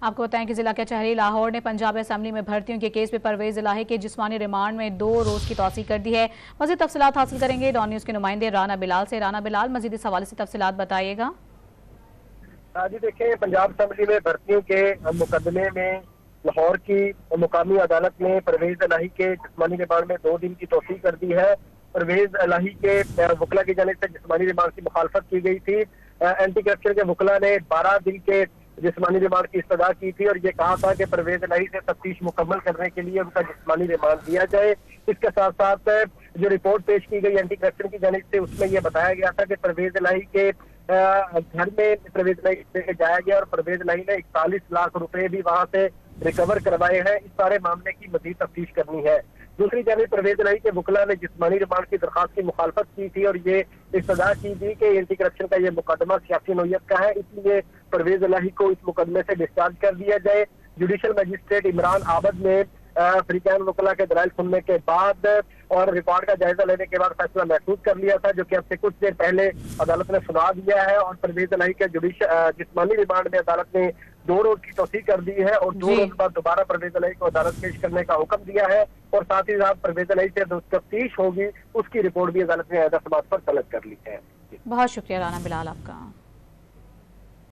आपको बताएं कि जिला कचहरी लाहौर ने पंजाब असेंबली में भर्तियों के केस में परवेज इलाही के जिस्मानी रिमांड में 2 रोज की तौसीक कर दी है। मजीद तफसीलात हासिल करेंगे डॉन न्यूज के नुमाइंदे राना बिलाल से। राना बिलाल, मजीद इस हवाले से तफसीलात बताइएगा। जी देखें, पंजाब असेंबली में भर्तियों के मुकदमे में लाहौर की मुकामी अदालत ने परवेज इलाही के जिस्मानी रिमांड में 2 दिन की तौसीक कर दी है। परवेज इलाही के वकला की जानिब से जिस्मानी रिमांड की मुखालफत की गई थी। एंटी करप्शन के वकला ने 12 दिन के जिस्मानी रिमांड की इस्तदा की थी और ये कहा था कि परवेज इलाही से तफ्तीश मुकम्मल करने के लिए उनका जिस्मानी रिमांड दिया जाए। इसके साथ साथ जो रिपोर्ट पेश की गई एंटी करप्शन की जानिब से, उसमें यह बताया गया था कि परवेज इलाही के घर में परवेज इलाही लेके जाया गया और परवेज इलाही ने 41 लाख रुपए भी वहां से रिकवर करवाए हैं। इस सारे मामले की मजीद तफ्तीश करनी है। दूसरी जानिब परवेज इलाही के वकला ने जिस्मानी रिमांड की दरखास्त की मुखालफत की थी और ये इस्तदा की थी कि एंटी करप्शन का ये मुकदमा सियासी नौयत का है, इसलिए परवेज इलाही को इस मुकदमे से डिस्चार्ज कर दिया जाए। जुडिशल मजिस्ट्रेट इमरान आबद ने अफ्रीकन वकला के दलाइल सुनने के बाद और रिकॉर्ड का जायजा लेने के बाद फैसला महफूज कर लिया था, जो कि अब से कुछ देर पहले अदालत ने सुना दिया है। और परवेज इलाही के जिस्मानी रिमांड में अदालत ने 2 रोज की तौसीक कर दी है और 2 रोज बाद दोबारा परवेज इलाही को अदालत पेश करने का हुक्म दिया है। और साथ ही साथ परवेज इलाही से जो तफ्तीश होगी उसकी रिपोर्ट भी अदालत ने अहदा समात पर तलब कर ली है। बहुत शुक्रिया राना बिलाल आपका।